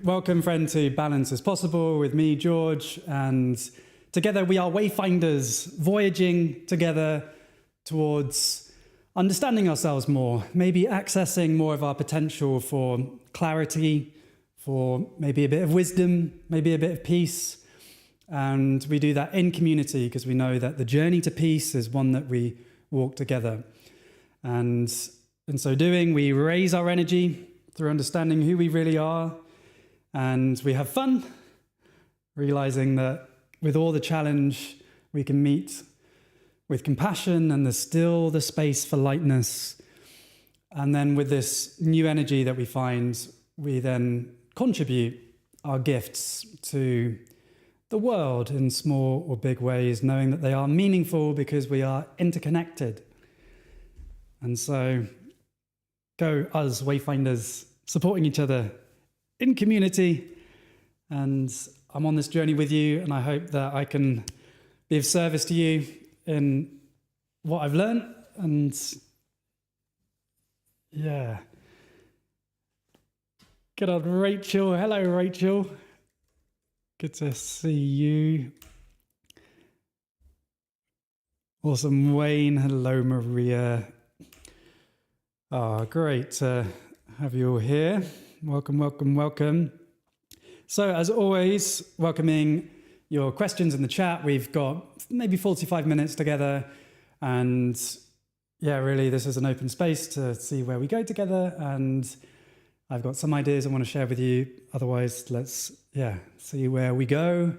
welcome friend to Balance is Possible with me, George, and together we are wayfinders, voyaging together towards understanding ourselves more, maybe accessing more of our potential for clarity, for maybe a bit of wisdom, maybe a bit of peace. And we do that in community because we know that the journey to peace is one that we walk together. And in so doing, we raise our energy through understanding who we really are. And we have fun, realizing that with all the challenge, we can meet with compassion, and there's still the space for lightness. And then with this new energy that we find, we then contribute our gifts to the world in small or big ways, knowing that they are meaningful because we are interconnected. And so go us, wayfinders, supporting each other in community. And I'm on this journey with you, and I hope that I can be of service to you in what I've learned. And yeah. Good old Rachel. Hello, Rachel. Good to see you. Awesome, Wayne. Hello, Maria. Oh, great to have you all here. Welcome, welcome, welcome. So, as always, welcoming your questions in the chat. We've got maybe 45 minutes together. And yeah, really, this is an open space to see where we go together. And I've got some ideas I want to share with you. Otherwise, let's, see where we go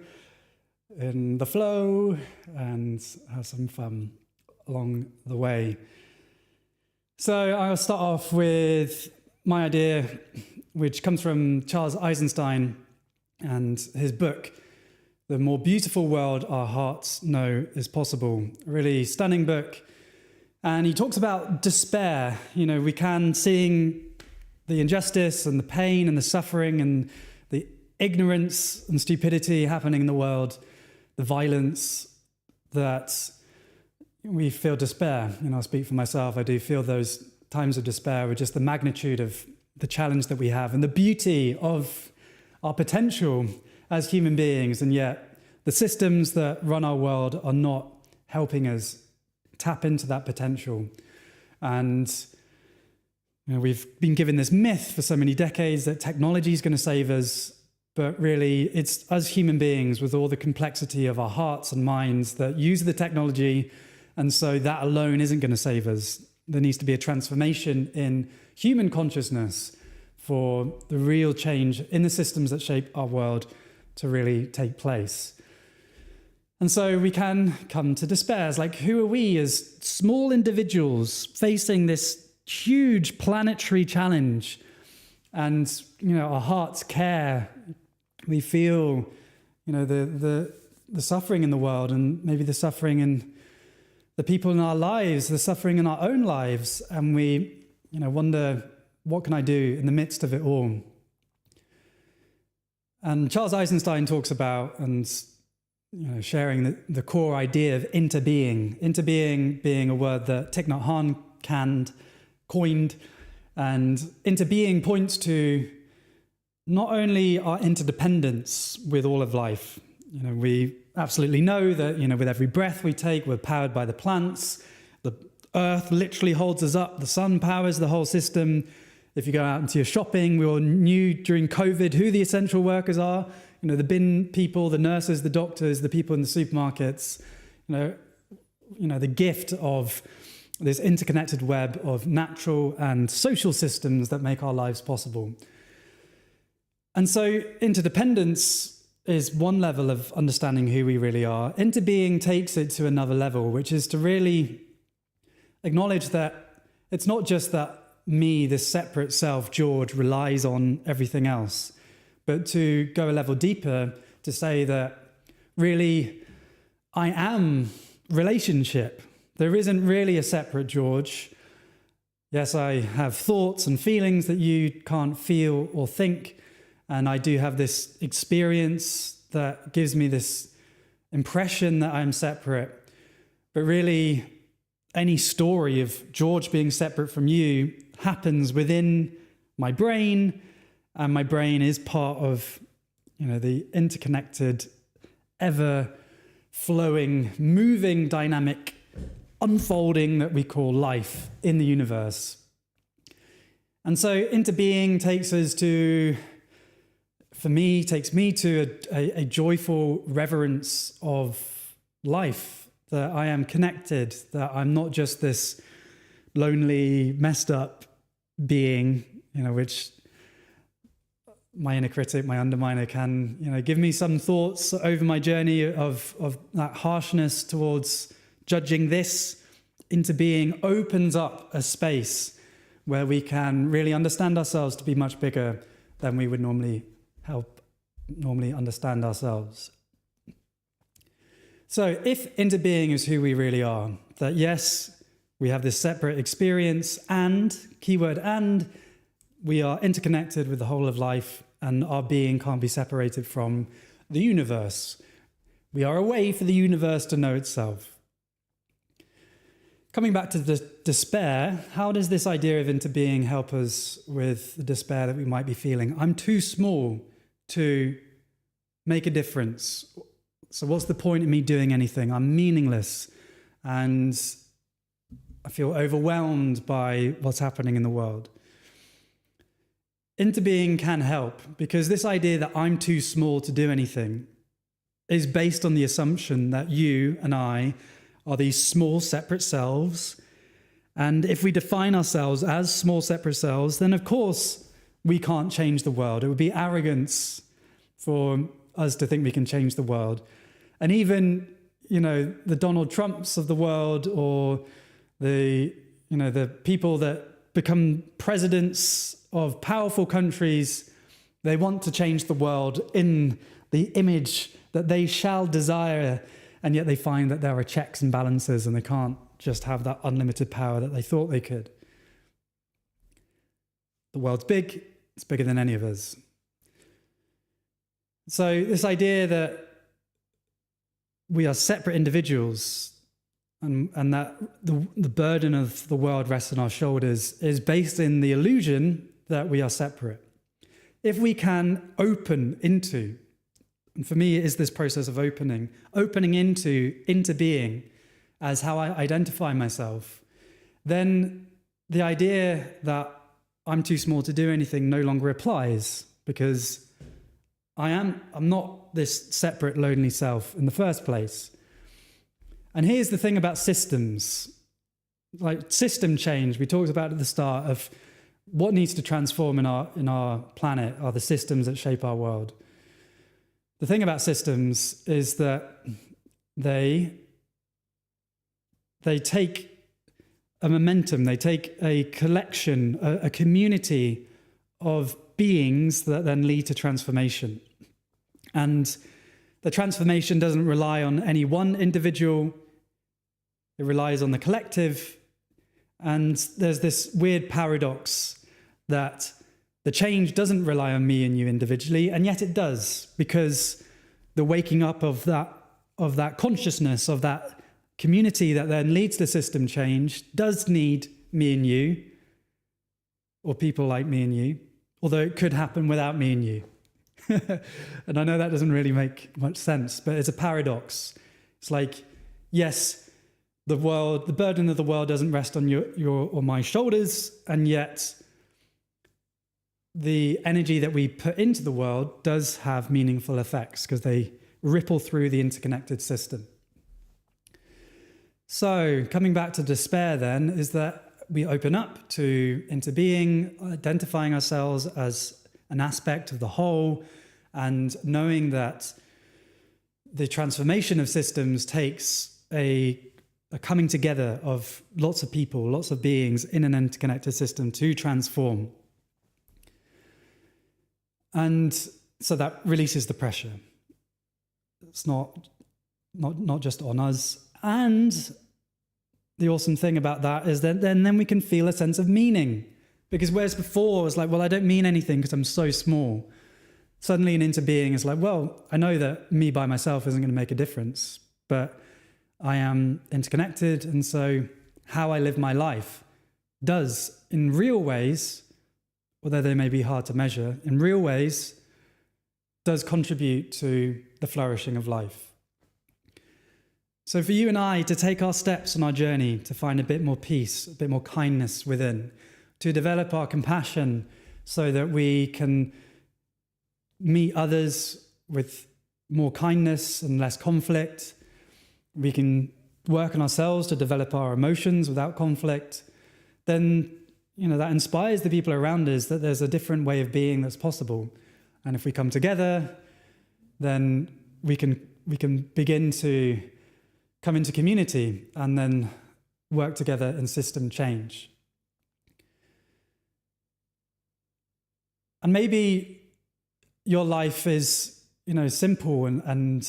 in the flow and have some fun along the way. So I'll start off with my idea, which comes from Charles Eisenstein and his book, The More Beautiful World Our Hearts Know Is Possible. A really stunning book. And he talks about despair. You know, we can, seeing the injustice and the pain and the suffering and the ignorance and stupidity happening in the world, the violence, that we feel despair. You know, I'll speak for myself. I do feel those times of despair with just the magnitude of the challenge that we have and the beauty of our potential as human beings. And yet the systems that run our world are not helping us tap into that potential. And you know, we've been given this myth for so many decades that technology is going to save us, but really it's us human beings with all the complexity of our hearts and minds that use the technology, and so that alone isn't going to save us. There needs to be a transformation in human consciousness for the real change in the systems that shape our world to really take place. And so we can come to despair. It's like, who are we as small individuals facing this huge planetary challenge? And you know, our hearts care. We feel, you know, the suffering in the world, and maybe the suffering in the people in our lives, the suffering in our own lives, and we, you know, wonder, what can I do in the midst of it all? And Charles Eisenstein talks about, and you know, sharing the core idea of interbeing. Interbeing being a word that Thich Nhat Hanh coined, and interbeing points to not only our interdependence with all of life. You know, we absolutely know that, you know, with every breath we take, we're powered by the plants. The earth literally holds us up. The sun powers the whole system. If you go out into your shopping, we all knew during COVID who the essential workers are. You know, the bin people, the nurses, the doctors, the people in the supermarkets. You know, the gift of this interconnected web of natural and social systems that make our lives possible. And so interdependence is one level of understanding who we really are. Interbeing takes it to another level, which is to really acknowledge that it's not just that me, this separate self, George, relies on everything else, but to go a level deeper, to say that really I am relationship. There isn't really a separate George. Yes, I have thoughts and feelings that you can't feel or think, and I do have this experience that gives me this impression that I'm separate. But really, any story of George being separate from you happens within my brain And my brain is part of, the interconnected, ever flowing, moving, dynamic unfolding that we call life in the universe. And so into being takes me to a joyful reverence of life, that I am connected, that I'm not just this lonely, messed up being, which my inner critic, my underminer can, give me some thoughts over my journey of that harshness towards judging this. Into being opens up a space where we can really understand ourselves to be much bigger than we would normally understand ourselves. So if into being is who we really are, that yes, we have this separate experience and, keyword and, we are interconnected with the whole of life, and our being can't be separated from the universe. We are a way for the universe to know itself. Coming back to the despair, how does this idea of into being help us with the despair that we might be feeling? I'm too small to make a difference. So what's the point of me doing anything? I'm meaningless, and I feel overwhelmed by what's happening in the world. Into being can help, because this idea that I'm too small to do anything is based on the assumption that you and I are these small separate selves. And if we define ourselves as small separate selves, then of course we can't change the world. It would be arrogance for us to think we can change the world. And even, the Donald Trumps of the world, or the people that become presidents of powerful countries, they want to change the world in the image that they shall desire, and yet they find that there are checks and balances, and they can't just have that unlimited power that they thought they could. The world's big, it's bigger than any of us. So this idea that we are separate individuals, and that the burden of the world rests on our shoulders, is based in the illusion that we are separate. If we can open into, and for me it is this process of opening into being as how I identify myself, then the idea that I'm too small to do anything no longer applies, because I'm not this separate, lonely self in the first place. And here's the thing about systems, like system change. We talked about at the start of what needs to transform in our planet are the systems that shape our world. The thing about systems is that they take a momentum, they take a collection, a community of beings that then lead to transformation. And the transformation doesn't rely on any one individual, it relies on the collective. And there's this weird paradox that the change doesn't rely on me and you individually, and yet it does, because the waking up of that consciousness, of that community that then leads to system change, does need me and you, or people like me and you, although it could happen without me and you. And I know that doesn't really make much sense, but it's a paradox. It's like, yes, the burden of the world doesn't rest on your or my shoulders, and yet the energy that we put into the world does have meaningful effects, because they ripple through the interconnected system. So coming back to despair then, is that we open up into being, identifying ourselves as an aspect of the whole, and knowing that the transformation of systems takes a coming together of lots of people, lots of beings in an interconnected system to transform. And so that releases the pressure. It's not just on us. And the awesome thing about that is that then we can feel a sense of meaning. Because whereas before it was like, well, I don't mean anything because I'm so small. Suddenly an into being is like, well, I know that me by myself isn't going to make a difference, but I am interconnected. And so how I live my life does, in real ways, although they may be hard to measure, in real ways does contribute to the flourishing of life. So for you and I to take our steps on our journey to find a bit more peace, a bit more kindness within, to develop our compassion so that we can meet others with more kindness and less conflict. We can work on ourselves to develop our emotions without conflict. Then, that inspires the people around us that there's a different way of being that's possible. And if we come together, then we can begin to come into community and then work together in system change. And maybe your life is, simple and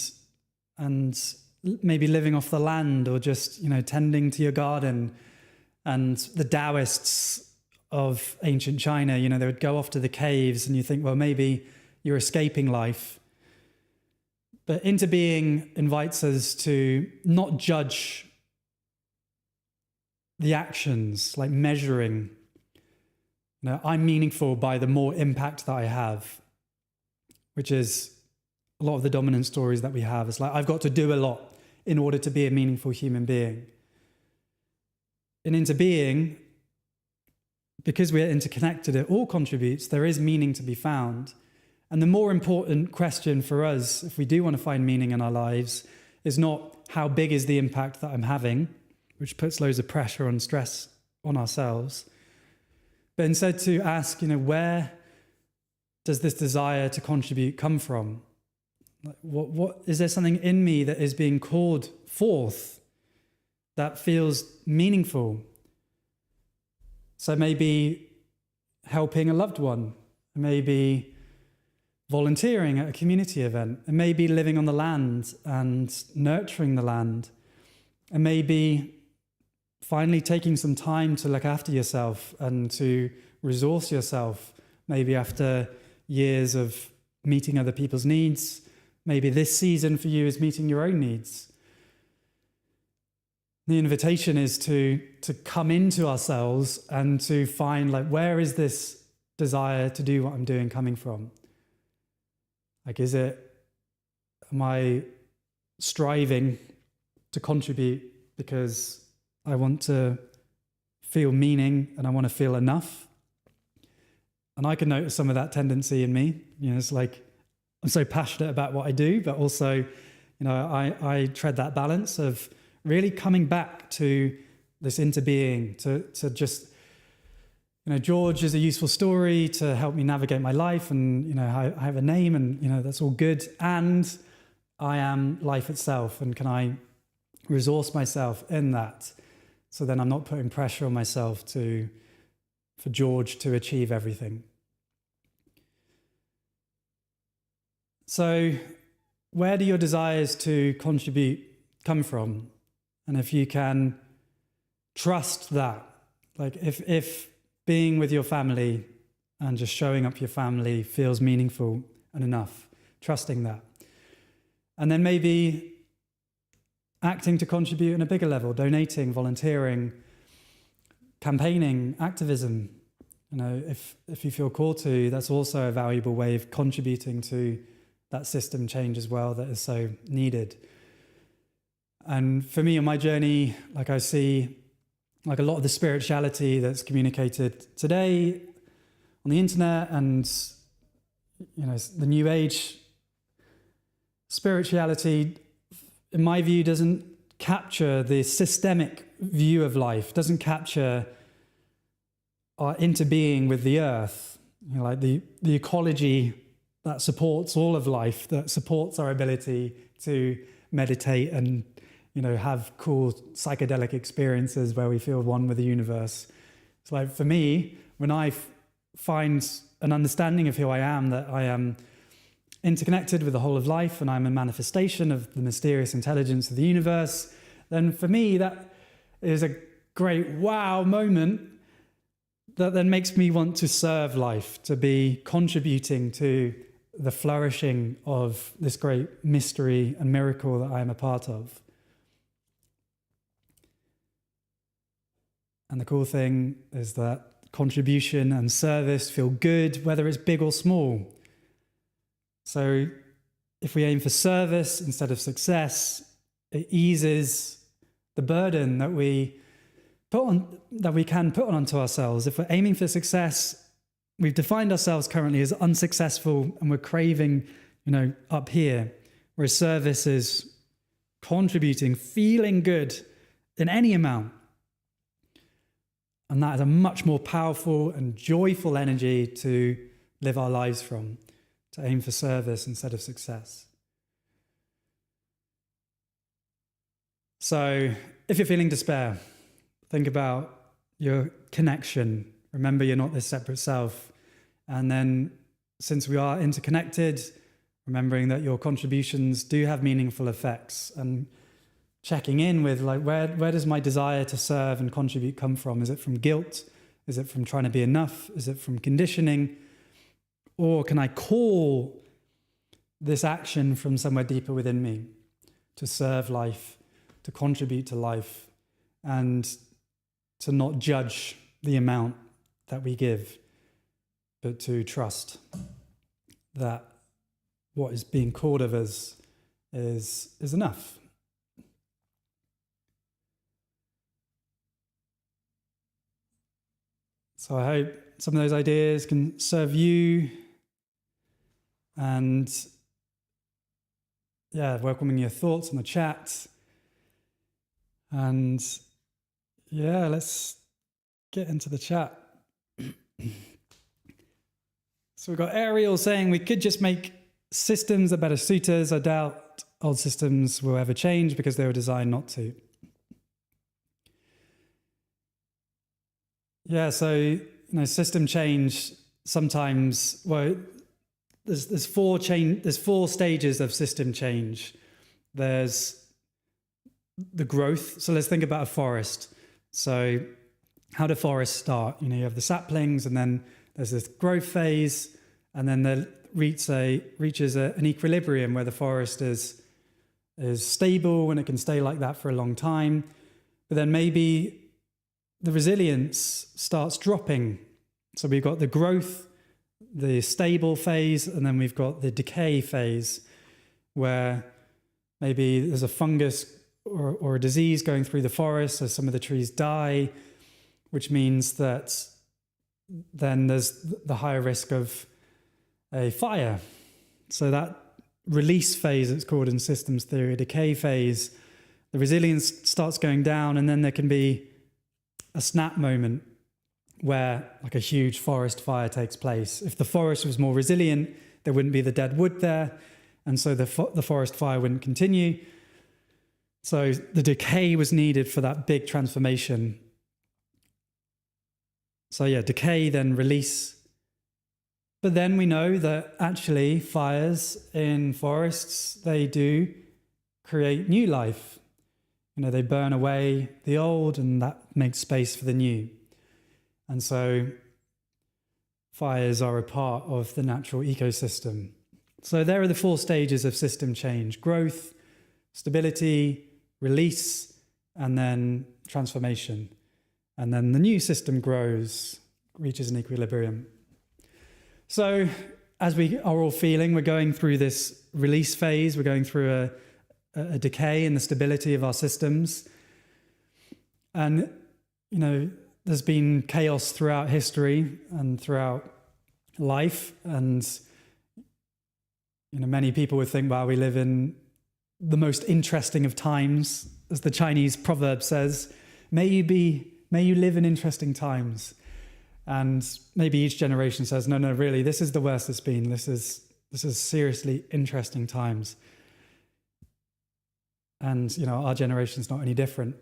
maybe living off the land, or just, tending to your garden. And the Taoists of ancient China, they would go off to the caves, and you think, well, maybe you're escaping life. But Into Being invites us to not judge the actions, like measuring. I'm meaningful by the more impact that I have, which is a lot of the dominant stories that we have. It's like, I've got to do a lot in order to be a meaningful human being. And Into Being, because we're interconnected, it all contributes. There is meaning to be found. And the more important question for us, if we do want to find meaning in our lives, is not how big is the impact that I'm having, which puts loads of pressure and stress on ourselves, but instead to ask, where does this desire to contribute come from? Like, what is there something in me that is being called forth that feels meaningful? So maybe helping a loved one, maybe volunteering at a community event, and maybe living on the land and nurturing the land, and maybe finally taking some time to look after yourself and to resource yourself, maybe after years of meeting other people's needs. Maybe this season for you is meeting your own needs. The invitation is to come into ourselves and to find, where is this desire to do what I'm doing coming from? Am I striving to contribute because I want to feel meaning and I want to feel enough? And I can notice some of that tendency in me. It's like, I'm so passionate about what I do, but also, I tread that balance of really coming back to this Into Being, to just, George is a useful story to help me navigate my life, and, I have a name, and, that's all good. And I am life itself, and can I resource myself in that? So then I'm not putting pressure on myself for George to achieve everything. So where do your desires to contribute come from? And if you can trust that, if being with your family and just showing up your family feels meaningful and enough, trusting that. And then maybe acting to contribute on a bigger level, donating, volunteering, campaigning, activism. If you feel called to, that's also a valuable way of contributing to that system change as well that is so needed. And for me on my journey, I see a lot of the spirituality that's communicated today on the internet and the new age spirituality, in my view, doesn't capture the systemic view of life, doesn't capture our interbeing with the earth, the ecology that supports all of life, that supports our ability to meditate and have cool psychedelic experiences where we feel one with the universe. It's for me, when I find an understanding of who I am, that I am interconnected with the whole of life and I'm a manifestation of the mysterious intelligence of the universe, then for me that is a great wow moment that then makes me want to serve life, to be contributing to the flourishing of this great mystery and miracle that I am a part of. And the cool thing is that contribution and service feel good, whether it's big or small. So if we aim for service instead of success, it eases the burden that we can put onto ourselves. If we're aiming for success, we've defined ourselves currently as unsuccessful and we're craving, up here, whereas service is contributing, feeling good in any amount. And that is a much more powerful and joyful energy to live our lives from, to aim for service instead of success. So if you're feeling despair, think about your connection. Remember, you're not this separate self. And then, since we are interconnected, remembering that your contributions do have meaningful effects, and checking in with where does my desire to serve and contribute come from? Is it from guilt? Is it from trying to be enough? Is it from conditioning? Or can I call this action from somewhere deeper within me to serve life, to contribute to life, and to not judge the amount that we give, but to trust that what is being called of us is enough. So I hope some of those ideas can serve you, and welcoming your thoughts in the chat. And let's get into the chat. So we've got Ariel saying we could just make systems that better suit us. I doubt old systems will ever change because they were designed not to. Yeah, so system change sometimes. Well, there's four stages of system change. There's the growth. So let's think about a forest. So how do forests start? You have the saplings, and then there's this growth phase, and then there reaches an equilibrium where the forest is stable and it can stay like that for a long time. But then maybe the resilience starts dropping. So we've got the growth, the stable phase, and then we've got the decay phase, where maybe there's a fungus or a disease going through the forest as some of the trees die, which means that then there's the higher risk of a fire. So that release phase, it's called in systems theory, decay phase, the resilience starts going down, and then there can be a snap moment where like a huge forest fire takes place. If the forest was more resilient, there wouldn't be the dead wood there, and so the forest fire wouldn't continue. So the decay was needed for that big transformation. So decay, then release. But then we know that actually fires in forests, they do create new life. They burn away the old, and that makes space for the new. And so fires are a part of the natural ecosystem. So there are the four stages of system change: growth, stability, release, and then transformation. And then the new system grows, reaches an equilibrium. So as we are all feeling, we're going through this release phase, we're going through a decay in the stability of our systems. And, there's been chaos throughout history and throughout life. And, many people would think, wow, we live in the most interesting of times. As the Chinese proverb says, may you live in interesting times. And maybe each generation says, no, really, this is the worst it's been. This is seriously interesting times. And, our generation's not any different.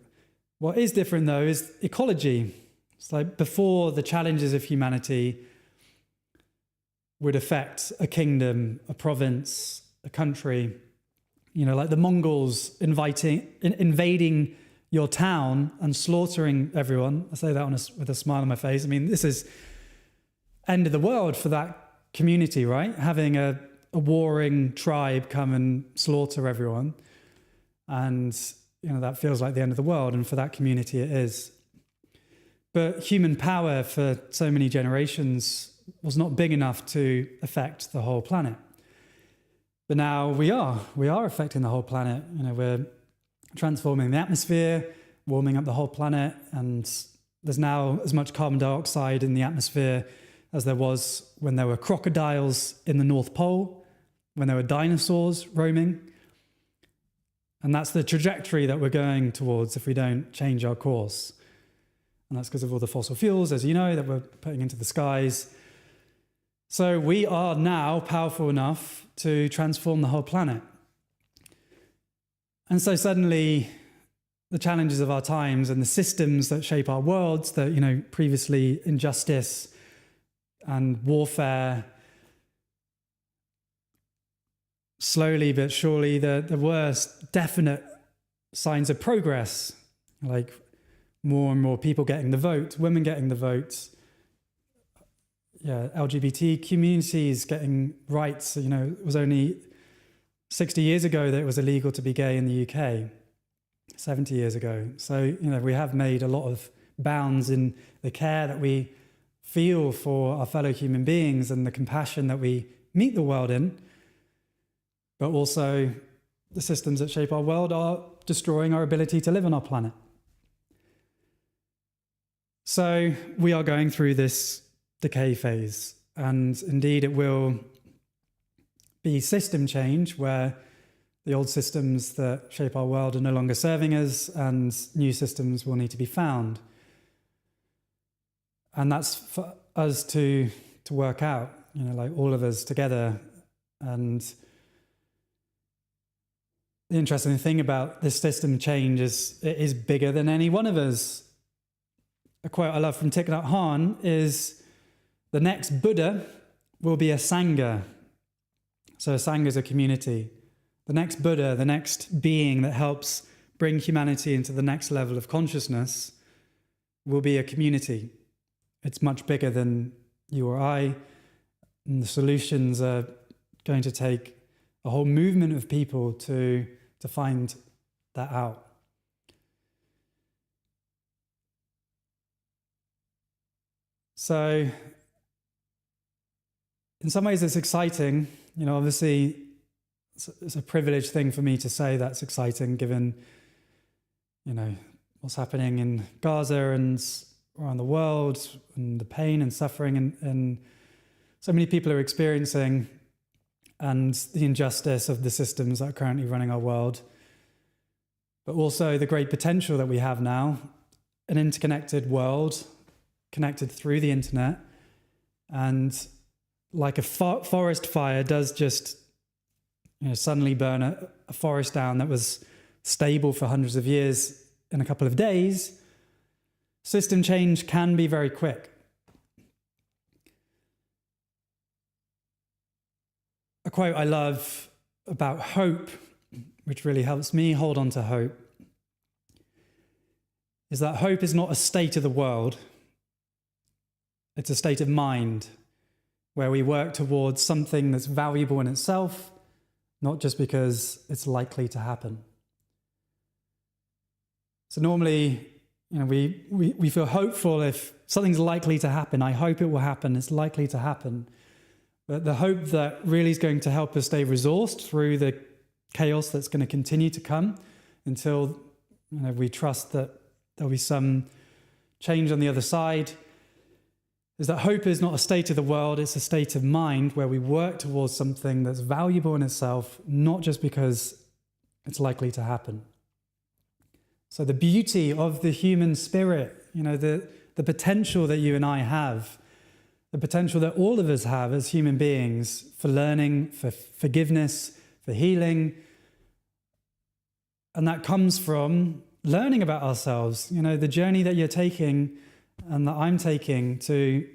What is different, though, is ecology. It's like before, the challenges of humanity would affect a kingdom, a province, a country. Like the Mongols invading your town and slaughtering everyone. I say that with a smile on my face. This is end of the world for that community, right? Having a warring tribe come and slaughter everyone. And, that feels like the end of the world. And for that community, it is. But human power for so many generations was not big enough to affect the whole planet. But now we are affecting the whole planet. We're transforming the atmosphere, warming up the whole planet, and there's now as much carbon dioxide in the atmosphere as there was when there were crocodiles in the North Pole, when there were dinosaurs roaming. And that's the trajectory that we're going towards if we don't change our course. And that's because of all the fossil fuels, as you know, that we're putting into the skies. So we are now powerful enough to transform the whole planet. And so suddenly the challenges of our times and the systems that shape our worlds, that, previously injustice and warfare, slowly but surely there were definite signs of progress, like more and more people getting the vote, women getting the vote, LGBT communities getting rights. It was only 60 years ago that it was illegal to be gay in the UK, 70 years ago. So, we have made a lot of bounds in the care that we feel for our fellow human beings and the compassion that we meet the world in. But also the systems that shape our world are destroying our ability to live on our planet. So we are going through this decay phase, and indeed it will be system change where the old systems that shape our world are no longer serving us and new systems will need to be found. And that's for us to work out, like all of us together. And the interesting thing about this system change is it is bigger than any one of us. A quote I love from Thich Nhat Hanh is, the next Buddha will be a Sangha. So a Sangha is a community. The next Buddha, the next being that helps bring humanity into the next level of consciousness will be a community. It's much bigger than you or I. And the solutions are going to take a whole movement of people to find that out. So in some ways it's exciting. Obviously it's a privileged thing for me to say that's exciting given, what's happening in Gaza and around the world and the pain and suffering and so many people are experiencing, and the injustice of the systems that are currently running our world, but also the great potential that we have now, an interconnected world connected through the internet. And like a forest fire does just suddenly burn a forest down that was stable for hundreds of years in a couple of days, system change can be very quick. A quote I love about hope, which really helps me hold on to hope, is that hope is not a state of the world. It's a state of mind where we work towards something that's valuable in itself, not just because it's likely to happen. So normally, we feel hopeful if something's likely to happen. I hope it will happen. It's likely to happen. But the hope that really is going to help us stay resourced through the chaos that's going to continue to come until we trust that there'll be some change on the other side, is that hope is not a state of the world, it's a state of mind where we work towards something that's valuable in itself, not just because it's likely to happen. So the beauty of the human spirit, the potential that you and I have, the potential that all of us have as human beings for learning, for forgiveness, for healing, and that comes from learning about ourselves, the journey that you're taking and that I'm taking to,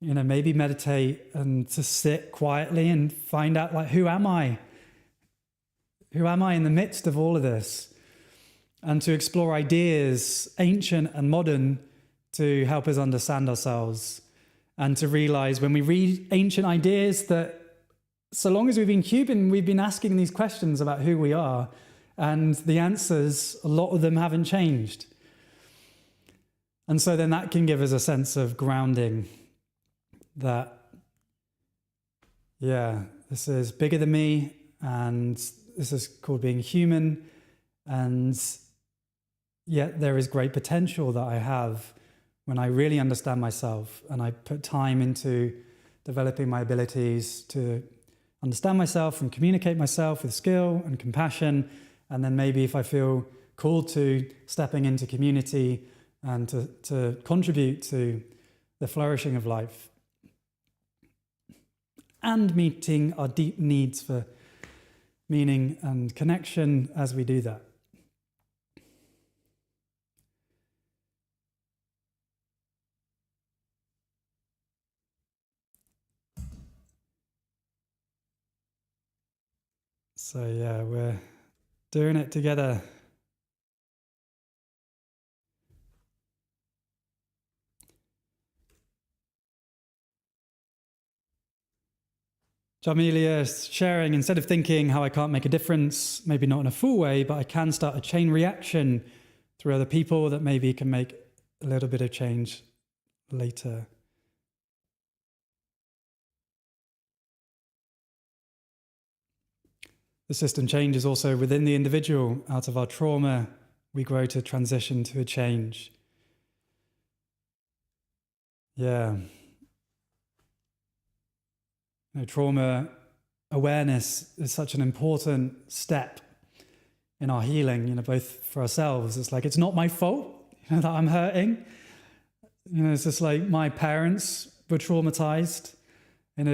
maybe meditate and to sit quietly and find out, who am I? Who am I in the midst of all of this? And to explore ideas, ancient and modern, to help us understand ourselves. And to realize when we read ancient ideas that so long as we've been human, we've been asking these questions about who we are. And the answers, a lot of them haven't changed. And so then that can give us a sense of grounding that, yeah, this is bigger than me, and this is called being human, and yet there is great potential that I have when I really understand myself and I put time into developing my abilities to understand myself and communicate myself with skill and compassion. And then maybe if I feel called to stepping into community and to contribute to the flourishing of life and meeting our deep needs for meaning and connection as we do that. So yeah, we're doing it together. Jamelia is sharing, instead of thinking how I can't make a difference, maybe not in a full way, but I can start a chain reaction through other people that maybe can make a little bit of change later. The system changes also within the individual. Out of our trauma, we grow to transition to a change. Yeah. Trauma awareness is such an important step in our healing, both for ourselves. It's like, it's not my fault, that I'm hurting. It's just like my parents were traumatized in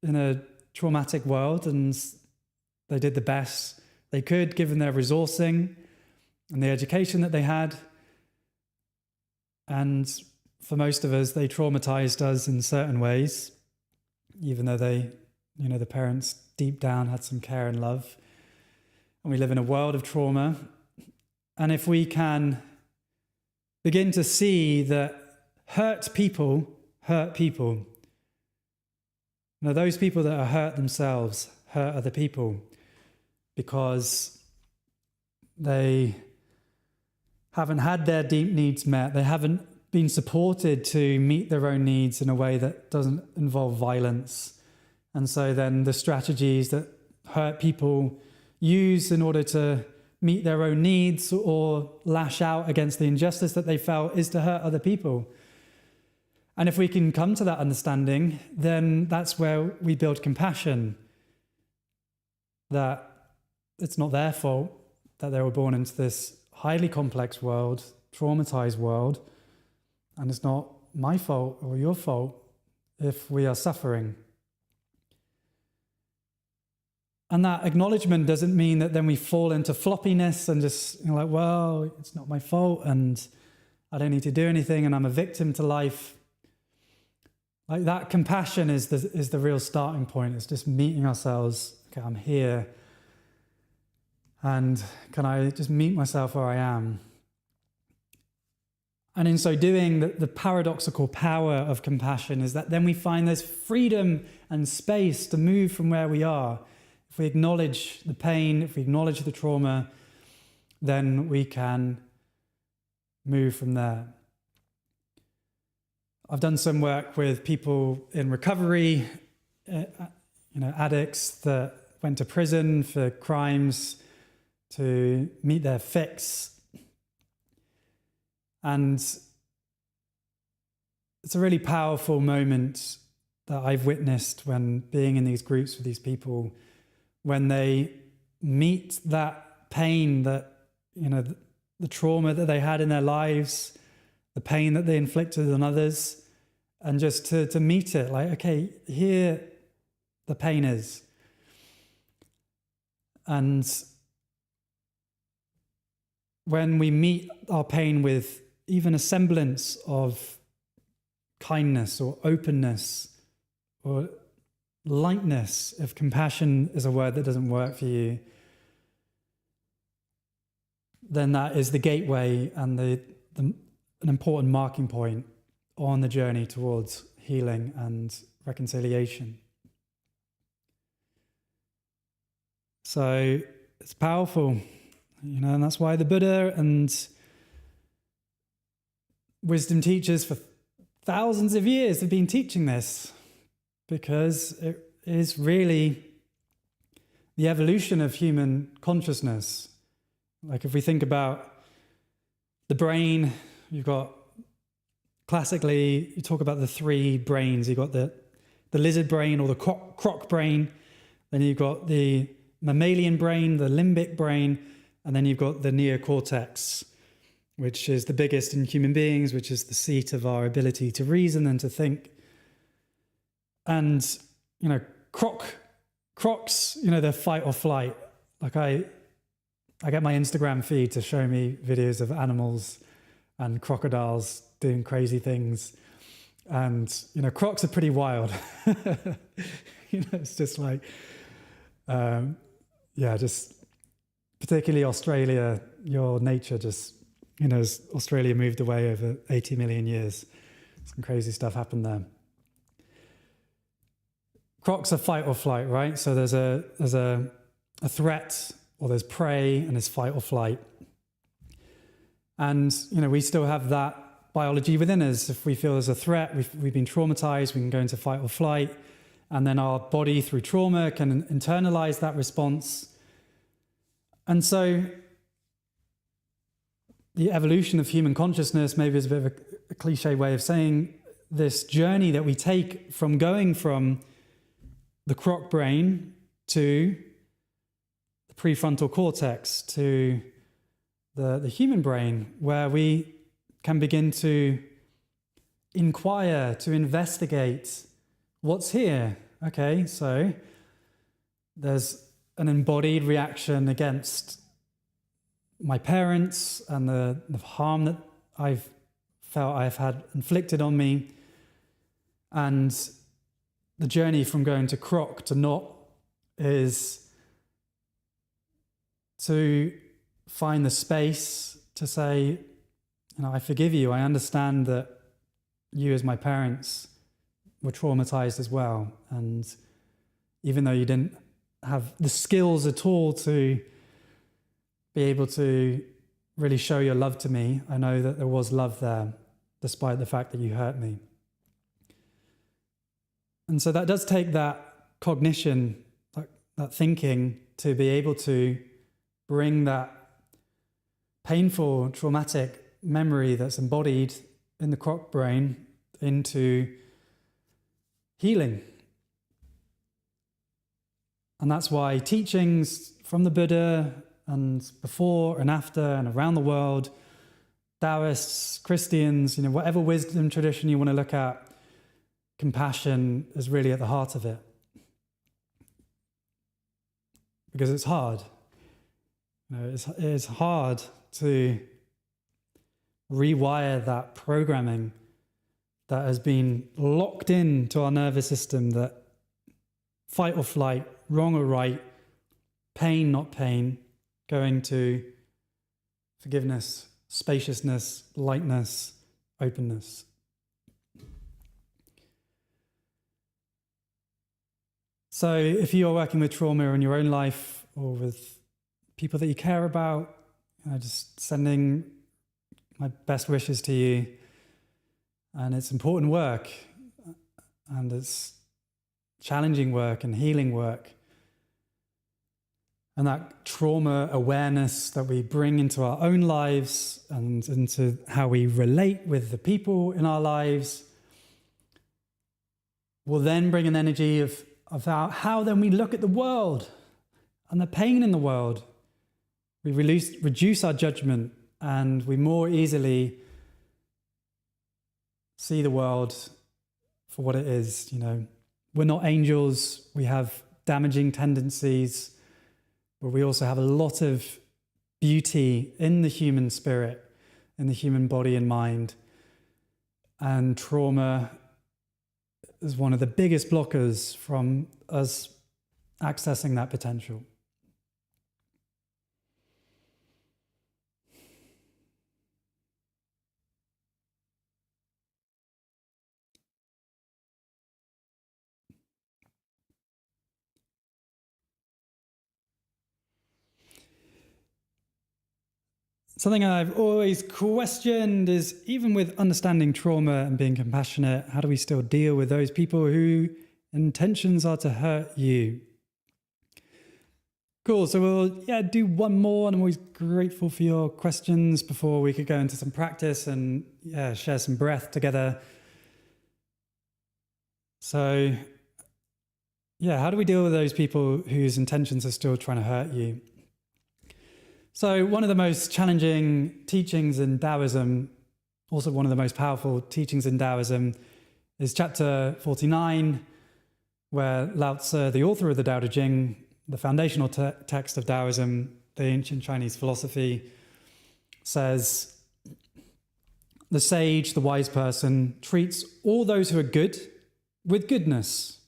a traumatic world, and they did the best they could given their resourcing and the education that they had. And for most of us, they traumatized us in certain ways, even though the parents deep down had some care and love. And we live in a world of trauma. And if we can begin to see that hurt people, those people that are hurt themselves hurt other people because they haven't had their deep needs met. They haven't been supported to meet their own needs in a way that doesn't involve violence. And so then the strategies that hurt people use in order to meet their own needs or lash out against the injustice that they felt is to hurt other people. And if we can come to that understanding, then that's where we build compassion, that it's not their fault that they were born into this highly complex world, traumatized world, and it's not my fault or your fault if we are suffering. And that acknowledgement doesn't mean that then we fall into floppiness and just well, it's not my fault and I don't need to do anything and I'm a victim to life. Like that compassion is the real starting point. It's just meeting ourselves. Okay, I'm here. And can I just meet myself where I am? And in so doing, the paradoxical power of compassion is that then we find there's freedom and space to move from where we are. If we acknowledge the pain, if we acknowledge the trauma, then we can move from there. I've done some work with people in recovery, addicts that went to prison for crimes to meet their fix. And it's a really powerful moment that I've witnessed when being in these groups with these people, when they meet that pain, that, the trauma that they had in their lives, the pain that they inflicted on others, and just to meet it, like, okay, here the pain is. And when we meet our pain with even a semblance of kindness or openness or lightness, if compassion is a word that doesn't work for you, then that is the gateway and an important marking point on the journey towards healing and reconciliation. So it's powerful, and that's why the Buddha and wisdom teachers for thousands of years have been teaching this, because it is really the evolution of human consciousness. Like if we think about the brain, you've got, classically, you talk about the three brains. You've got the lizard brain, or the croc brain. Then you've got the mammalian brain, the limbic brain, and then you've got the neocortex, which is the biggest in human beings, which is the seat of our ability to reason and to think. And, crocs, they're fight or flight. Like I get my Instagram feed to show me videos of animals and crocodiles doing crazy things. And, crocs are pretty wild. It's just like, just particularly Australia, your nature just, as Australia moved away over 80 million years, some crazy stuff happened there. Crocs are fight or flight, right? So there's a threat, or there's prey, and there's fight or flight. And, we still have that biology within us. If we feel there's a threat, we've been traumatized, we can go into fight or flight. And then our body, through trauma, can internalize that response. And so the evolution of human consciousness maybe is a bit of a cliche way of saying this journey that we take from going from the croc brain to the prefrontal cortex to the human brain, where we can begin to inquire, to investigate what's here. Okay, so there's an embodied reaction against my parents and the harm that I've felt I've had inflicted on me. And the journey from going to croc to not is to find the space to say, I forgive you. I understand that you as my parents were traumatized as well. And even though you didn't have the skills at all to be able to really show your love to me, I know that there was love there, despite the fact that you hurt me. And so that does take that cognition, that thinking, to be able to bring that painful, traumatic memory that's embodied in the croc brain into healing. And that's why teachings from the Buddha, and before and after and around the world, Taoists, Christians, whatever wisdom tradition you want to look at, compassion is really at the heart of it. Because it's hard. It's hard to rewire that programming that has been locked into our nervous system, that fight or flight, wrong or right, pain, not pain, going to forgiveness, spaciousness, lightness, openness. So if you're working with trauma in your own life, or with people that you care about, just sending my best wishes to you. And it's important work, and it's challenging work and healing work. And that trauma awareness that we bring into our own lives and into how we relate with the people in our lives will then bring an energy of how then we look at the world and the pain in the world. We reduce our judgment, and we more easily see the world for what it is. We're not angels. We have damaging tendencies, but we also have a lot of beauty in the human spirit, in the human body and mind. And trauma is one of the biggest blockers from us accessing that potential. Something I've always questioned is, even with understanding trauma and being compassionate, how do we still deal with those people whose intentions are to hurt you? Cool, so we'll do one more, and I'm always grateful for your questions before we could go into some practice and share some breath together. So how do we deal with those people whose intentions are still trying to hurt you? So one of the most challenging teachings in Taoism, also one of the most powerful teachings in Taoism, is chapter 49, where Lao Tzu, the author of the Tao Te Ching, the foundational text of Taoism, the ancient Chinese philosophy, says, the sage, the wise person, treats all those who are good with goodness.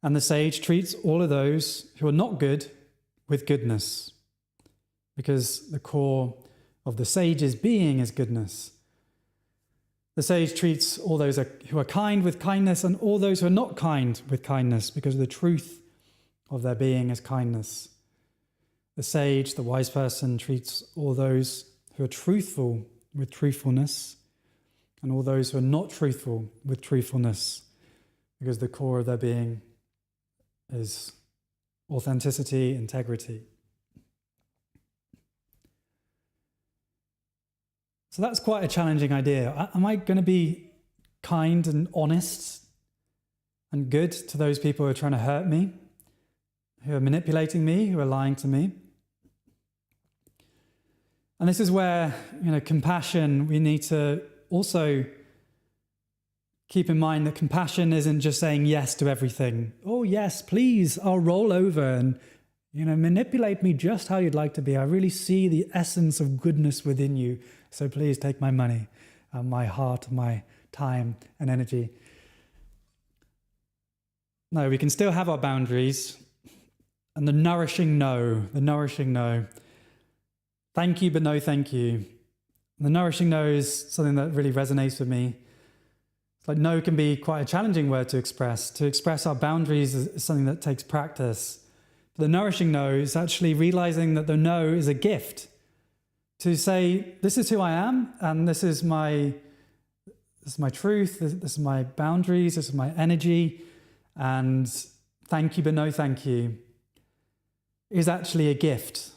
And the sage treats all of those who are not good with goodness. Because the core of the sage's being is goodness. The sage treats all those who are kind with kindness, and all those who are not kind with kindness, because the truth of their being is kindness. The sage, the wise person, treats all those who are truthful with truthfulness, and all those who are not truthful with truthfulness, because the core of their being is authenticity, integrity. So that's quite a challenging idea. Am I going to be kind and honest and good to those people who are trying to hurt me, who are manipulating me, who are lying to me? And this is where, compassion, we need to also keep in mind that compassion isn't just saying yes to everything. Oh, yes, please, I'll roll over and, manipulate me just how you'd like to be. I really see the essence of goodness within you. So please take my money, my heart, my time and energy. No, we can still have our boundaries. And the nourishing no. Thank you, but no thank you. The nourishing no is something that really resonates with me. It's like no can be quite a challenging word to express. To express our boundaries is something that takes practice. The nourishing no is actually realizing that the no is a gift. To say, this is who I am, and this is my truth, this is my boundaries, this is my energy, and thank you, but no thank you, is actually a gift.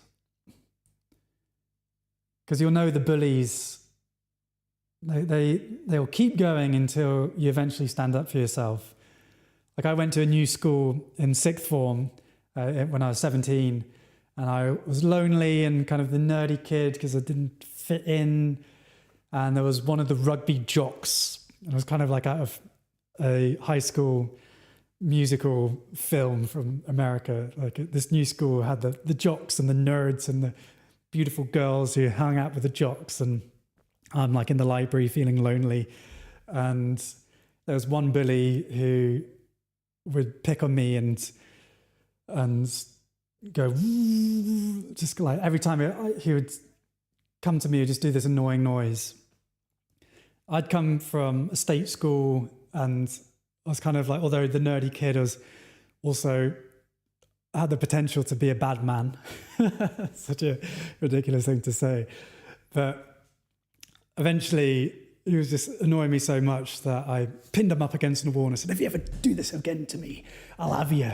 Because you'll know the bullies, they'll keep going until you eventually stand up for yourself. Like, I went to a new school in sixth form when I was 17, and I was lonely and kind of the nerdy kid because I didn't fit in. And there was one of the rugby jocks. It was kind of like out of a high school musical film from America. Like, this new school had the jocks and the nerds and the beautiful girls who hung out with the jocks. And I'm like in the library feeling lonely. And there was one bully who would pick on me and go, just like every time he would come to me, he'd just do this annoying noise. I'd come from a state school, and I was kind of like, although the nerdy kid, was also had the potential to be a bad man. Such a ridiculous thing to say. But eventually he was just annoying me so much that I pinned him up against the wall and I said, if you ever do this again to me, I'll have you.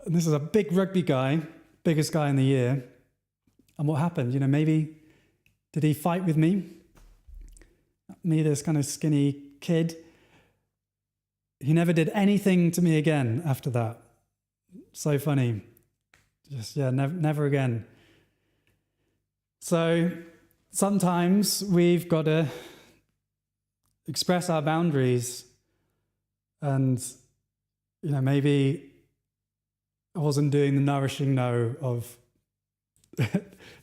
And this is a big rugby guy, biggest guy in the year. And what happened? Maybe did he fight with me? Me, this kind of skinny kid. He never did anything to me again after that. So funny. Just, never again. So sometimes we've got to express our boundaries, and, maybe I wasn't doing the nourishing no of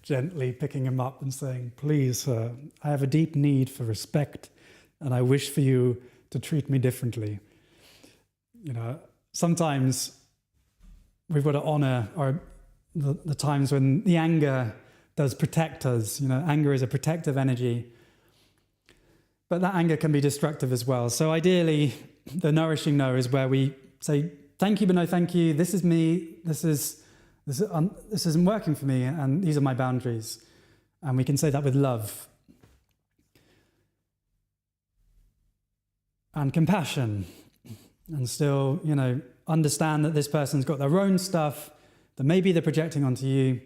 gently picking him up and saying, please, sir, I have a deep need for respect and I wish for you to treat me differently. Sometimes we've got to honor the times when the anger does protect us. Anger is a protective energy, but that anger can be destructive as well. So ideally, the nourishing no is where we say, thank you, but no thank you. This is me. This is this isn't working for me, and these are my boundaries. And we can say that with love and compassion, and still, understand that this person's got their own stuff that maybe they're projecting onto you,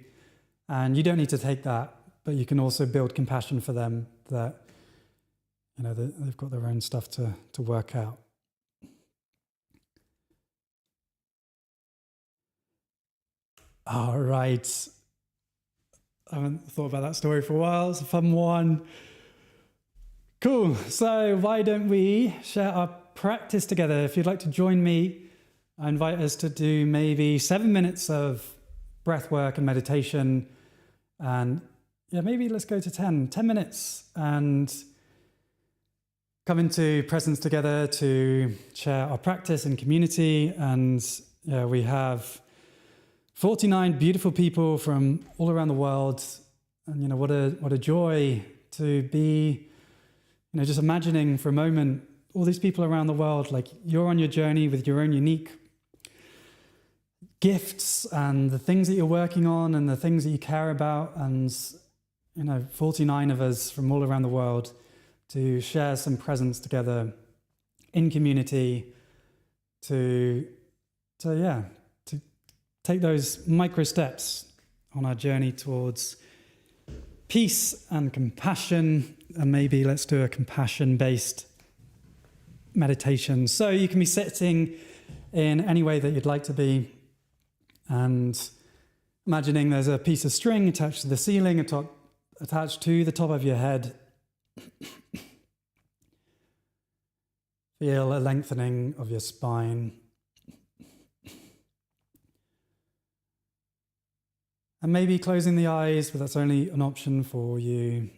and you don't need to take that, but you can also build compassion for them that, they've got their own stuff to work out. All right. I haven't thought about that story for a while. It's a fun one. Cool. So why don't we share our practice together? If you'd like to join me, I invite us to do maybe 7 minutes of breath work and meditation. And maybe let's go to 10 minutes and come into presence together to share our practice and community. And we have 49 beautiful people from all around the world. And what a joy to be, just imagining for a moment all these people around the world, like you're on your journey with your own unique gifts and the things that you're working on and the things that you care about, and 49 of us from all around the world to share some presence together in community to take those micro steps on our journey towards peace and compassion. And maybe let's do a compassion-based meditation. So you can be sitting in any way that you'd like to be, and imagining there's a piece of string attached to the ceiling, attached to the top of your head. Feel a lengthening of your spine. And maybe closing the eyes, but that's only an option for you.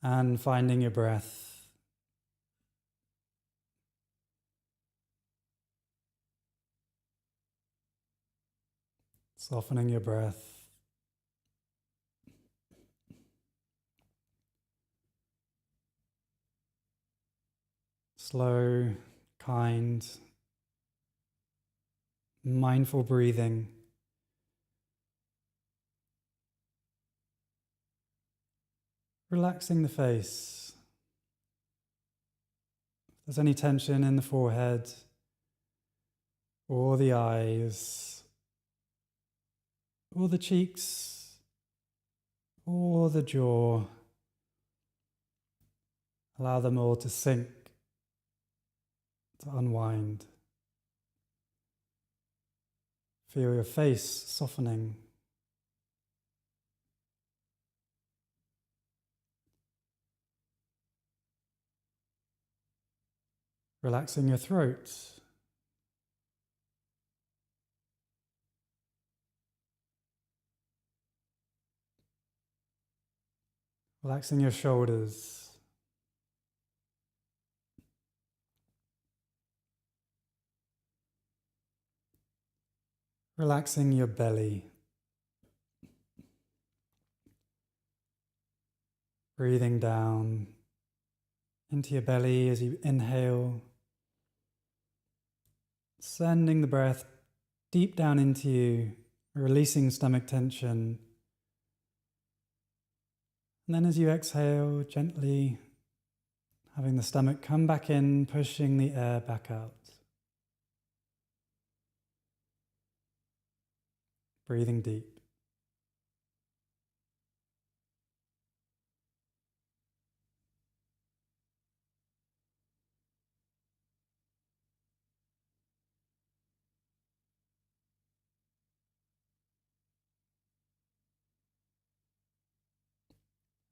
And finding your breath. Softening your breath. Slow, kind, mindful breathing. Relaxing the face. If there's any tension in the forehead or the eyes or the cheeks or the jaw, allow them all to sink, to unwind. Feel your face softening. Relaxing your throat. Relaxing your shoulders. Relaxing your belly. Breathing down into your belly as you inhale. Sending the breath deep down into you, releasing stomach tension. And then as you exhale, gently having the stomach come back in, pushing the air back out. Breathing deep.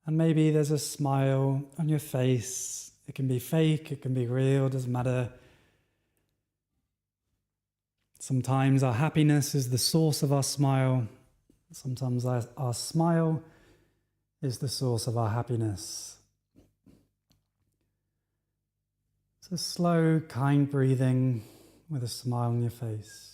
And maybe there's a smile on your face. It can be fake, it can be real, doesn't matter. Sometimes our happiness is the source of our smile. Sometimes our smile is the source of our happiness. So slow, kind breathing with a smile on your face.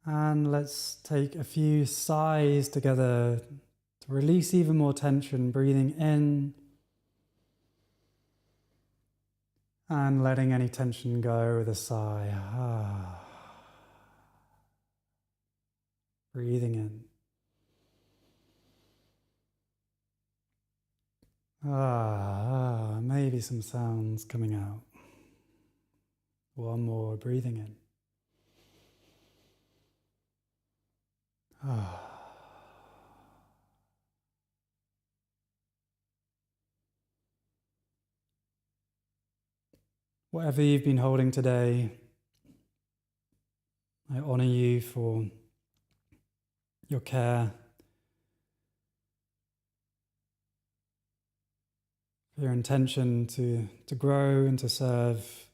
And let's take a few sighs together to release even more tension, breathing in and letting any tension go with a sigh. Breathing in. Maybe some sounds coming out. One more, breathing in. Whatever you've been holding today, I honor you for your care, for your intention to grow and to serve.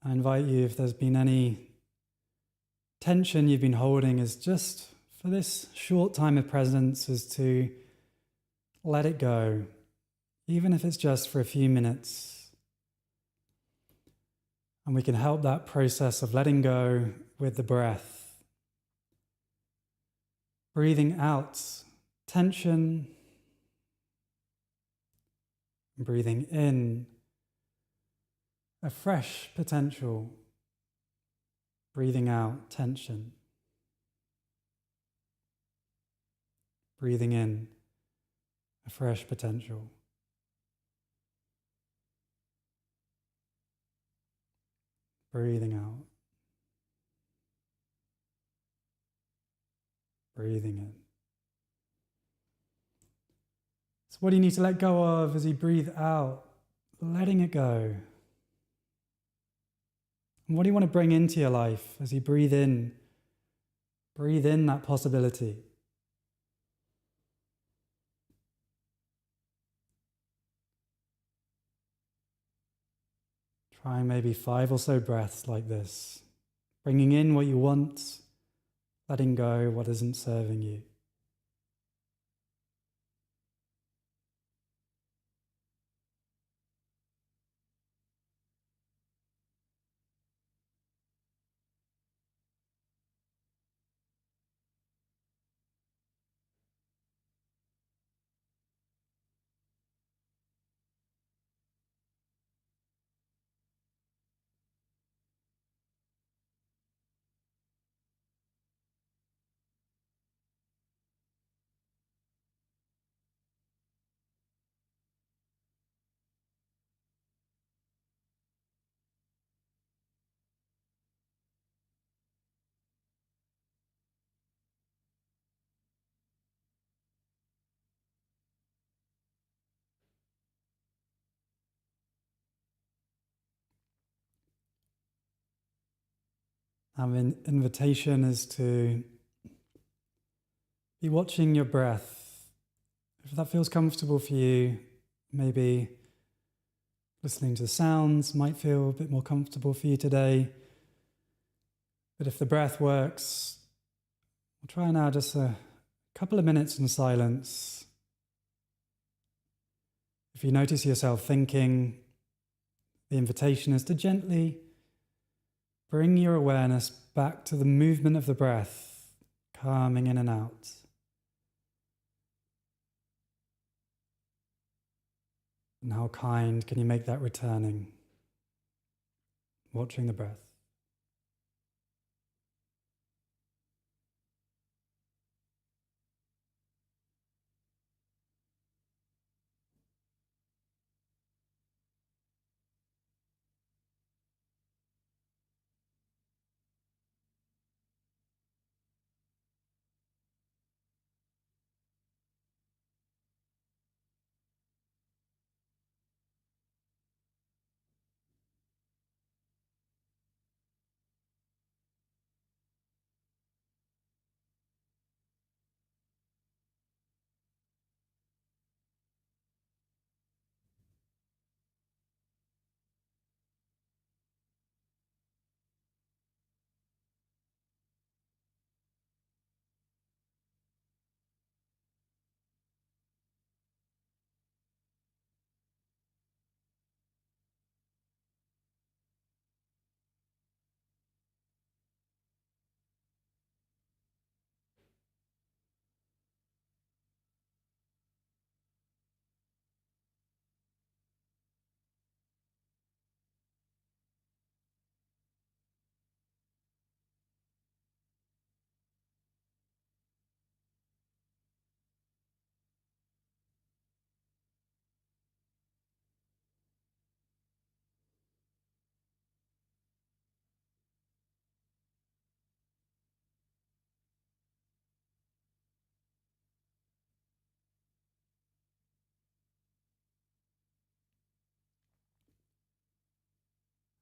I invite you, if there's been any tension you've been holding, is just for this short time of presence, is to let it go, even if it's just for a few minutes. And we can help that process of letting go with the breath. Breathing out tension, breathing in a fresh potential, breathing out tension, breathing in a fresh potential. Breathing out, breathing in. So what do you need to let go of as you breathe out? Letting it go. And what do you want to bring into your life as you breathe in? Breathe in that possibility. Try maybe 5 or so breaths like this. Bringing in what you want, letting go what isn't serving you. Our invitation is to be watching your breath. If that feels comfortable for you, maybe listening to the sounds might feel a bit more comfortable for you today. But if the breath works, we'll try now just a couple of minutes in silence. If you notice yourself thinking, the invitation is to gently bring your awareness back to the movement of the breath, coming in and out. And how kind can you make that returning? Watching the breath.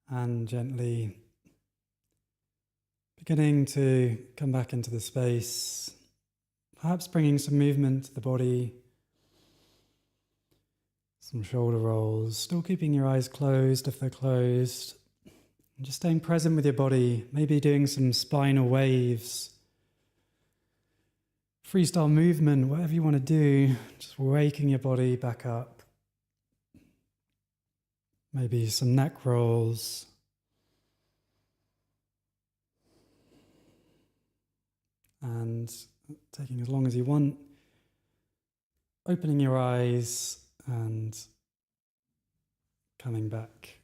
and gently beginning to come back into the space, perhaps bringing some movement to the body, some shoulder rolls, still keeping your eyes closed if they're closed, and just staying present with your body, maybe doing some spinal waves, freestyle movement, whatever you want to do, just waking your body back up. Maybe some neck rolls. And taking as long as you want, opening your eyes and coming back.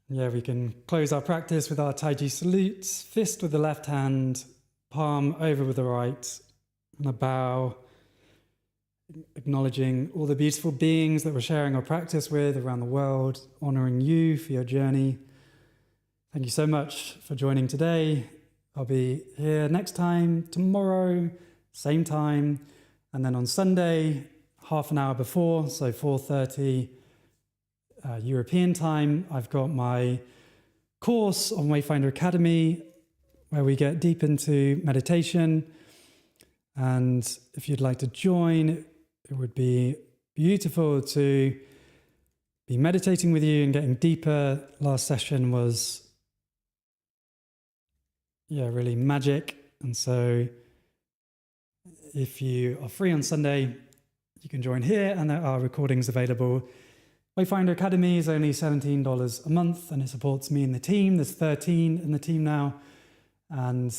Yeah, we can close our practice with our Tai Chi salutes, fist with the left hand, palm over with the right, and a bow, acknowledging all the beautiful beings that we're sharing our practice with around the world, honoring you for your journey. Thank you so much for joining today. I'll be here next time, tomorrow, same time, and then on Sunday, half an hour before, so 4:30 European time, I've got my course on Wayfinder Academy where we get deep into meditation. And if you'd like to join, it would be beautiful to be meditating with you and getting deeper. Last session was, really magic. And so if you are free on Sunday, you can join here, and there are recordings available. Wayfinder Academy is only $17 a month, and it supports me and the team. There's 13 in the team now. And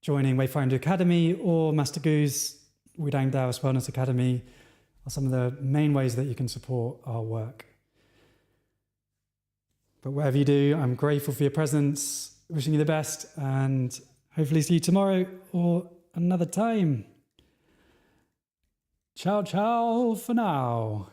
joining Wayfinder Academy or Master Gu's Wudang Taoist Wellness Academy are some of the main ways that you can support our work. But whatever you do, I'm grateful for your presence, wishing you the best, and hopefully see you tomorrow or another time. Ciao, ciao for now.